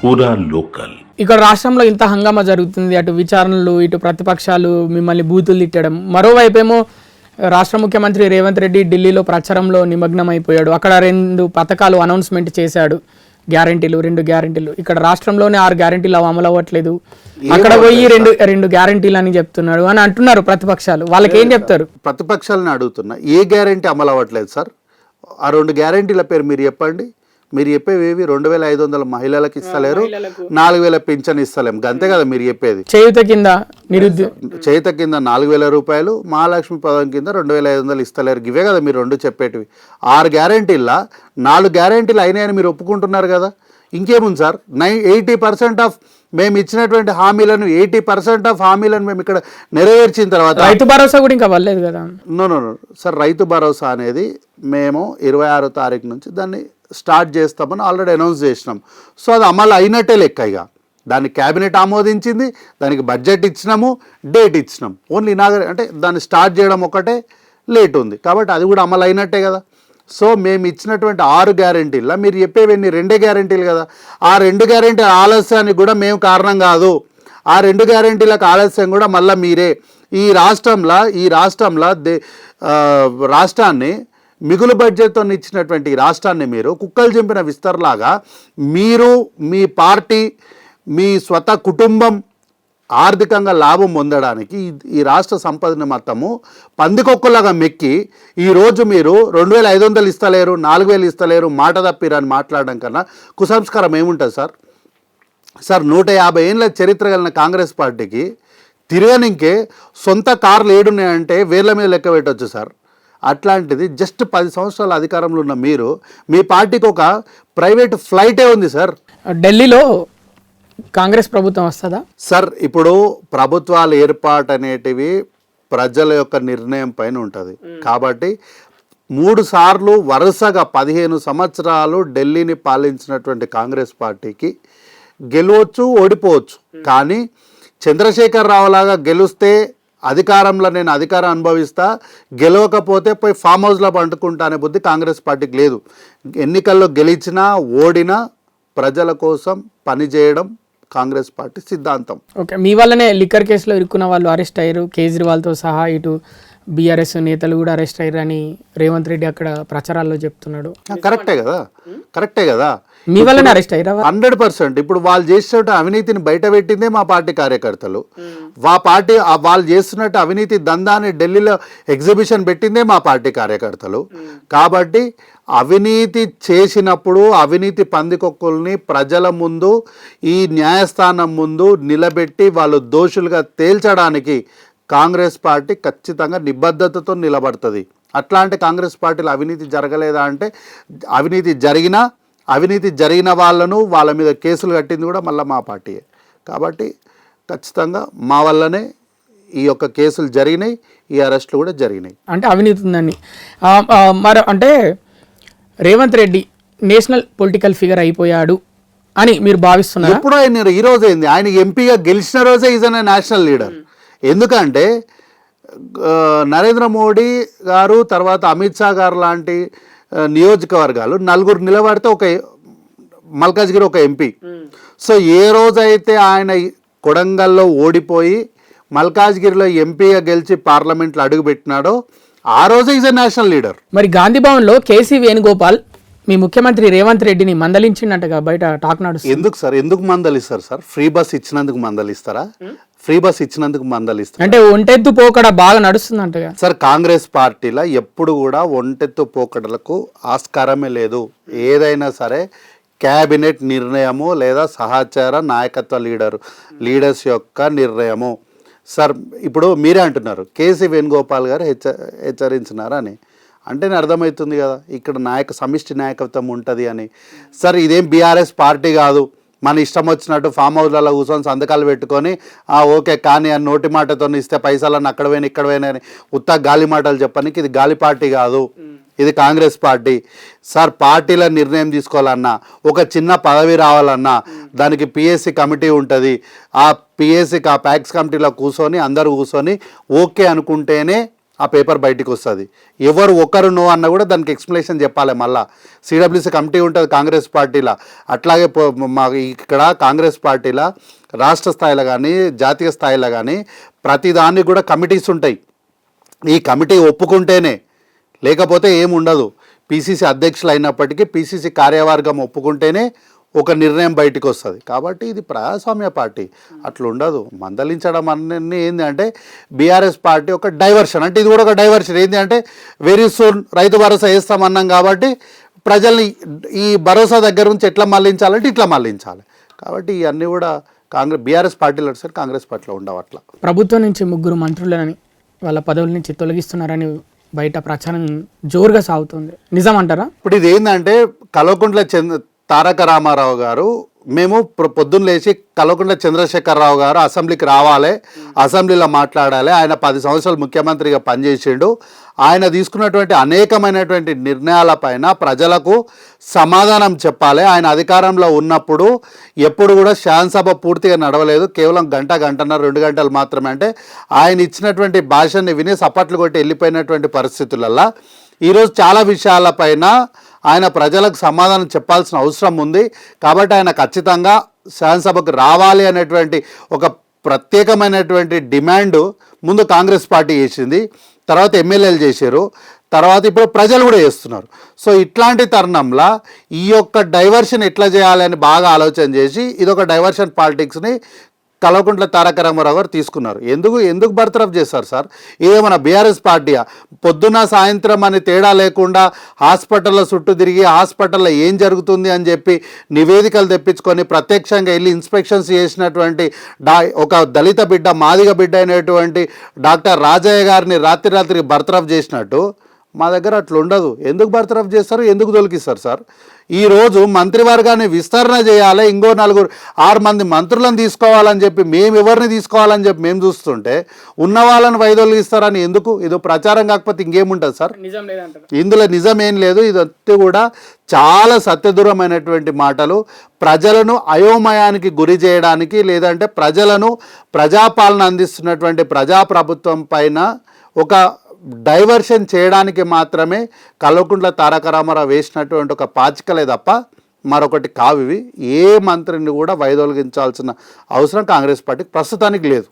పూరా లోకల్. ఇక్కడ రాష్ట్రంలో ఇంత హంగామా జరుగుతుంది, అటు విచారణలు ఇటు ప్రతిపక్షాలు మిమ్మల్ని బూతులు తిట్టడం, మరోవైపేమో రాష్ట్ర ముఖ్యమంత్రి రేవంత్ రెడ్డి ఢిల్లీలో ప్రచారంలో నిమగ్నం అయిపోయాడు. అక్కడ 2 పథకాలు అనౌన్స్మెంట్ చేశాడు, గ్యారంటీలు 2 గ్యారంటీలు. ఇక్కడ రాష్ట్రంలోనే 6 గ్యారంటీలు అమలు అవ్వట్లేదు, అక్కడ పోయి రెండు గ్యారంటీలు అని చెప్తున్నాడు అని అంటున్నారు ప్రతిపక్షాలు. వాళ్ళకి ఏం చెప్తారు? ప్రతిపక్షాలను అడుగుతున్నా, ఏ గ్యారంటీ అమలు అవ్వట్లేదు సార్? ఆ 2 గ్యారంటీల పేరు మీరు చెప్పండి. మీరు చెప్పేవి 2500 మహిళలకు ఇస్తలేరు, 4000 పింఛన్ ఇస్తలేము, అంతే కదా మీరు చెప్పేది. చేయుత కింద 4000 రూపాయలు, మహాలక్ష్మి పథకం కింద 2500 ఇస్తలేరు, ఇవే కదా మీరు 2 చెప్పేటివి. 6 గ్యారంటీల్లో 4 గ్యారంటీలు అయినాయని మీరు ఒప్పుకుంటున్నారు కదా. ఇంకేముంది సార్? 80% ఆఫ్ మేము ఇచ్చినటువంటి హామీలను 80% ఆఫ్ హామీలను మేము ఇక్కడ నెరవేర్చిన తర్వాత రైతు భరోసా కూడా ఇంకా వల్లేదు కదా. నో సార్, రైతు భరోసా అనేది మేము 26వ తారీఖు నుంచి దాన్ని స్టార్ట్ చేస్తామని ఆల్రెడీ అనౌన్స్ చేసినాం. సో అది అమలు అయినట్టే లెక్క. ఇక దాన్ని క్యాబినెట్ ఆమోదించింది, దానికి బడ్జెట్ ఇచ్చినాము, డేట్ ఇచ్చినాం. ఓన్లీ అంటే దాన్ని స్టార్ట్ చేయడం ఒకటే లేట్ ఉంది, కాబట్టి అది కూడా అమలు అయినట్టే కదా. సో మేము ఇచ్చినటువంటి 6 గ్యారంటీల్లో మీరు చెప్పేవన్నీ 2 గ్యారంటీలు కదా. ఆ 2 గ్యారంటీల ఆలస్యానికి కూడా మేము కారణం కాదు. ఆ 2 గ్యారంటీలకు ఆలస్యం కూడా మళ్ళీ మీరే. ఈ రాష్ట్రాన్ని మిగులు బడ్జెట్తో ఇచ్చినటువంటి ఈ రాష్ట్రాన్ని మీరు కుక్కలు చింపిన విస్తరలాగా మీరు, మీ పార్టీ, మీ స్వతः కుటుంబం ఆర్థికంగా లాభం పొందడానికి ఈ రాష్ట్ర సంపదని మొత్తము పందికొక్కలాగా మెక్కి ఈరోజు మీరు 2500 ఇస్తలేరు, 4000 ఇస్తలేరు, మాట తప్పిరని మాట్లాడడం కన్నా కుసంస్కారం ఏముంటుంది సార్? 150 ఏళ్ళ చరిత్ర కలిగిన కాంగ్రెస్ పార్టీకి తిరగనికే సొంత కార్లు ఏడున్నాయంటే వేర్ల మీద లెక్క పెట్టవచ్చు సార్. అట్లాంటిది జస్ట్ 10 సంవత్సరాల అధికారంలో ఉన్న మీరు, మీ పార్టీకి ఒక ప్రైవేట్ ఫ్లైటే ఉంది సార్. ఢిల్లీలో కాంగ్రెస్ ప్రభుత్వం వస్తుందా సార్? ఇప్పుడు ప్రభుత్వాల ఏర్పాటు అనేటివి ప్రజల యొక్క నిర్ణయం పైన ఉంటుంది. కాబట్టి 3 సార్లు వరుసగా 15 సంవత్సరాలు ఢిల్లీని పాలించినటువంటి కాంగ్రెస్ పార్టీకి గెలవచ్చు, ఓడిపోవచ్చు. కానీ చంద్రశేఖర్ రావు లాగా గెలిస్తే అధికారంలో నేను అధికారం అనుభవిస్తా, గెలవకపోతే పోయి ఫామ్ హౌస్లో పండుకుంటా అనే బుద్ధి కాంగ్రెస్ పార్టీకి లేదు. ఎన్నికల్లో గెలిచినా ఓడినా ప్రజల కోసం పనిచేయడం కాంగ్రెస్ పార్టీ సిద్ధాంతం. ఓకే, మీ వల్లనే లిక్కర్ కేసులో ఇరుక్కున్న వాళ్ళు అరెస్ట్ అయ్యారు, కేజ్రీవాల్తో సహా ఇటు బీఆర్ఎస్ నేతలు కూడా అరెస్ట్ అయ్యారు అని రేవంత్ రెడ్డి అక్కడ ప్రచారాల్లో చెప్తున్నాడు. కరెక్టే కదా. మీ వల్లనే అరెస్ట్ అయ్యారా? 100%. ఇప్పుడు వాళ్ళు చేసినట్టు అవినీతిని బయట పెట్టిందే మా పార్టీ కార్యకర్తలు. వాళ్ళు చేస్తున్నట్టు అవినీతి దందాన్ని ఢిల్లీలో ఎగ్జిబిషన్ పెట్టిందే మా పార్టీ కార్యకర్తలు. కాబట్టి అవినీతి చేసినప్పుడు అవినీతి పందికొక్కుల్ని ప్రజల ముందు, ఈ న్యాయస్థానం ముందు నిలబెట్టి వాళ్ళు దోషులుగా తేల్చడానికి కాంగ్రెస్ పార్టీ ఖచ్చితంగా నిబద్ధతతో నిలబడుతుంది. అట్లాంటి కాంగ్రెస్ పార్టీలో అవినీతి జరగలేదా అంటే, అవినీతి జరిగిన వాళ్ళను, వాళ్ళ మీద కేసులు కట్టింది కూడా మళ్ళీ మా పార్టీయే. కాబట్టి ఖచ్చితంగా మా వల్లనే ఈ యొక్క కేసులు జరిగినాయి, ఈ అరెస్టులు కూడా జరిగినాయి. అంటే అవినీతి ఉందని మరి అంటే Revanth Reddy national political figure అయిపోయాడు అని మీరు భావిస్తున్నారు? ఎప్పుడో ఆయన ఈ రోజు అయింది, ఆయన ఎంపీగా గెలిచిన రోజే ఈజ్ అనే నేషనల్ లీడర్. ఎందుకంటే నరేంద్ర మోడీ గారు, తర్వాత అమిత్ షా గారు లాంటి నియోజకవర్గాలు 4 నిలబడితే ఒక మల్కాజ్గిరి ఒక ఎంపీ. సో ఏ రోజైతే ఆయన కొడంగల్లో ఓడిపోయి మల్కాజ్గిరిలో ఎంపీగా గెలిచి పార్లమెంట్లో అడుగుపెట్టినాడో ఆ రోజే ఈజ్ అ నేషనల్ లీడర్. మరి గాంధీ భవన్లో కేసీ వేణుగోపాల్ మీ ముఖ్యమంత్రి రేవంత్ రెడ్డిని మందలించిండటగా బయట టాక్ నడుస్తుంది. ఎందుకు సార్? ఎందుకు మందలిస్తారు సార్? ఫ్రీ బస్ ఇచ్చినందుకు మందలిస్తారా? ఫ్రీ బస్ ఇచ్చినందుకు మందలిస్తారు అంటే ఒంటెత్తు పోకడ బాగా నడుస్తుందంటగా సార్. కాంగ్రెస్ పార్టీలో ఎప్పుడు కూడా ఒంటెత్తు పోకడలకు ఆస్కారమే లేదు. ఏదైనా సరే క్యాబినెట్ నిర్ణయము లేదా సహచార నాయకత్వ లీడర్స్ యొక్క నిర్ణయము సార్. ఇప్పుడు మీరే అంటున్నారు కేసీ వేణుగోపాల్ గారు హెచ్చరించినారా అని, అంటేనే అర్థమవుతుంది కదా ఇక్కడ సమిష్టి నాయకత్వం ఉంటుంది అని. సార్ ఇదేం బీఆర్ఎస్ పార్టీ కాదు, మన ఇష్టం వచ్చినట్టు ఫామ్ హౌస్లలో కూర్చొని సంతకాలు పెట్టుకొని ఓకే కానీ అని నోటి మాటతో ఇస్తే పైసలన్నీ అక్కడ పోయినా ఇక్కడ పోయినా అని ఉత్తా గాలి మాటలు చెప్పడానికి ఇది గాలి పార్టీ కాదు, ఇది కాంగ్రెస్ పార్టీ. సార్ పార్టీల నిర్ణయం తీసుకోవాలన్నా, ఒక చిన్న పదవి రావాలన్నా దానికి పిఎస్సి కమిటీ ఉంటుంది. ఆ పిఎస్సికి ఆ ప్యాక్స్ కమిటీలో కూర్చొని అందరూ కూర్చొని ఓకే అనుకుంటేనే ఆ పేపర్ బయటికి వస్తుంది. ఎవరు ఒకరు నో అన్న కూడా దానికి ఎక్స్ప్లెనేషన్ చెప్పాలి. మళ్ళీ సిడబ్ల్యూసీ కమిటీ ఉంటుంది కాంగ్రెస్ పార్టీలో, అట్లాగే మా ఇక్కడ కాంగ్రెస్ పార్టీలో రాష్ట్ర స్థాయిలో కానీ జాతీయ స్థాయిలో కానీ ప్రతిదానికి కూడా కమిటీస్ ఉంటాయి. ఈ కమిటీ ఒప్పుకుంటేనే, లేకపోతే ఏముండదు. పిసిసి అధ్యక్షులు అయినప్పటికీ పిసిసి కార్యవర్గం ఒప్పుకుంటేనే ఒక నిర్ణయం బయటకు వస్తుంది. కాబట్టి ఇది ప్రజాస్వామ్య పార్టీ, అట్లా ఉండదు. మందలించడం అన్నీ ఏంటి అంటే బీఆర్ఎస్ పార్టీ ఒక డైవర్షన్, అంటే ఇది కూడా ఒక డైవర్షన్. ఏంటి అంటే వెరీ సూన్ రైతు భరోసా వేస్తామన్నాం కాబట్టి ప్రజల్ని ఈ భరోసా దగ్గర నుంచి ఎట్లా మళ్లించాలంటే ఇట్లా మళ్లించాలి. కాబట్టి ఇవన్నీ కూడా బీఆర్ఎస్ పార్టీలో సార్ కాంగ్రెస్ పార్టీలో ఉండవు. అట్లా ప్రభుత్వం నుంచి 3 మంత్రులని వాళ్ళ పదవుల నుంచి తొలగిస్తున్నారని బయట ప్రచారం జోరుగా సాగుతుంది, నిజం అంటారా? ఇప్పుడు ఇది ఏంటంటే కల్వకుంట్ల తారక రామారావు గారు, మేము పొద్దున్న లేచి కల్వకుంట్ల చంద్రశేఖరరావు గారు అసెంబ్లీకి రావాలి, అసెంబ్లీలో మాట్లాడాలి. ఆయన 10 సంవత్సరాలు ముఖ్యమంత్రిగా పనిచేసిండు. ఆయన తీసుకున్నటువంటి అనేకమైనటువంటి నిర్ణయాలపైన ప్రజలకు సమాధానం చెప్పాలి. ఆయన అధికారంలో ఉన్నప్పుడు ఎప్పుడు కూడా శాసనసభ పూర్తిగా నడవలేదు, కేవలం గంటన్నర 2 గంటలు మాత్రమే. అంటే ఆయన ఇచ్చినటువంటి భాషని విని సపట్లు కొట్టి వెళ్ళిపోయినటువంటి పరిస్థితులలో ఈరోజు చాలా విషయాలపైన ఆయన ప్రజలకు సమాధానం చెప్పాల్సిన అవసరం ఉంది. కాబట్టి ఆయన ఖచ్చితంగా శాసనసభకు రావాలి అనేటువంటి ఒక ప్రత్యేకమైనటువంటి డిమాండ్ ముందు కాంగ్రెస్ పార్టీ చేసింది, తర్వాత ఎమ్మెల్యేలు చేశారు, తర్వాత ఇప్పుడు ప్రజలు కూడా చేస్తున్నారు. సో ఇట్లాంటి తరుణంలో ఈ యొక్క డైవర్షన్ ఎట్లా చేయాలని బాగా ఆలోచన చేసి ఇదొక డైవర్షన్ పాలిటిక్స్ని కల్వకుంట్ల తారక రామారావు గారు తీసుకున్నారు. ఎందుకు బర్తరఫ్ చేస్తారు సార్? ఏమన్నా బీఆర్ఎస్ పార్టీయా? పొద్దున సాయంత్రం అని తేడా లేకుండా హాస్పిటల్లో చుట్టూ తిరిగి హాస్పిటల్లో ఏం జరుగుతుంది అని చెప్పి నివేదికలు తెప్పించుకొని ప్రత్యక్షంగా వెళ్ళి ఇన్స్పెక్షన్స్ చేసినటువంటి ఒక దళిత బిడ్డ, మాదిగ బిడ్డ అయినటువంటి డాక్టర్ రాజయ్య గారిని రాత్రి బర్తరఫ్ చేసినట్టు మా దగ్గర అట్లా ఉండదు. ఎందుకు బర్తరఫ్ చేస్తారు? ఎందుకు తొలగిస్తారు సార్? ఈరోజు మంత్రివర్గాన్ని విస్తరణ చేయాలి, ఇంకో 6 మంది మంత్రులను తీసుకోవాలని చెప్పి మేము ఎవరిని తీసుకోవాలని చెప్పి మేము చూస్తుంటే ఉన్న వాళ్ళని వైదొలిగిస్తారని ఎందుకు? ఇది ప్రచారం కాకపోతే ఇంకేముంటుంది సార్? ఇందులో నిజం ఏం లేదు. ఇదంతా కూడా చాలా సత్యదూరమైనటువంటి మాటలు, ప్రజలను అయోమయానికి గురి చేయడానికి, లేదంటే ప్రజలను ప్రజాపాలన అందిస్తున్నటువంటి ప్రజాప్రభుత్వం పైన ఒక డైవర్షన్ చేయడానికి మాత్రమే కల్వకుంట్ల తారక రామారావు వేసినటువంటి ఒక పాచికలే తప్ప మరొకటి కావివి. ఏ మంత్రిని కూడా వైదొలిగించాల్సిన అవసరం కాంగ్రెస్ పార్టీకి ప్రస్తుతానికి లేదు.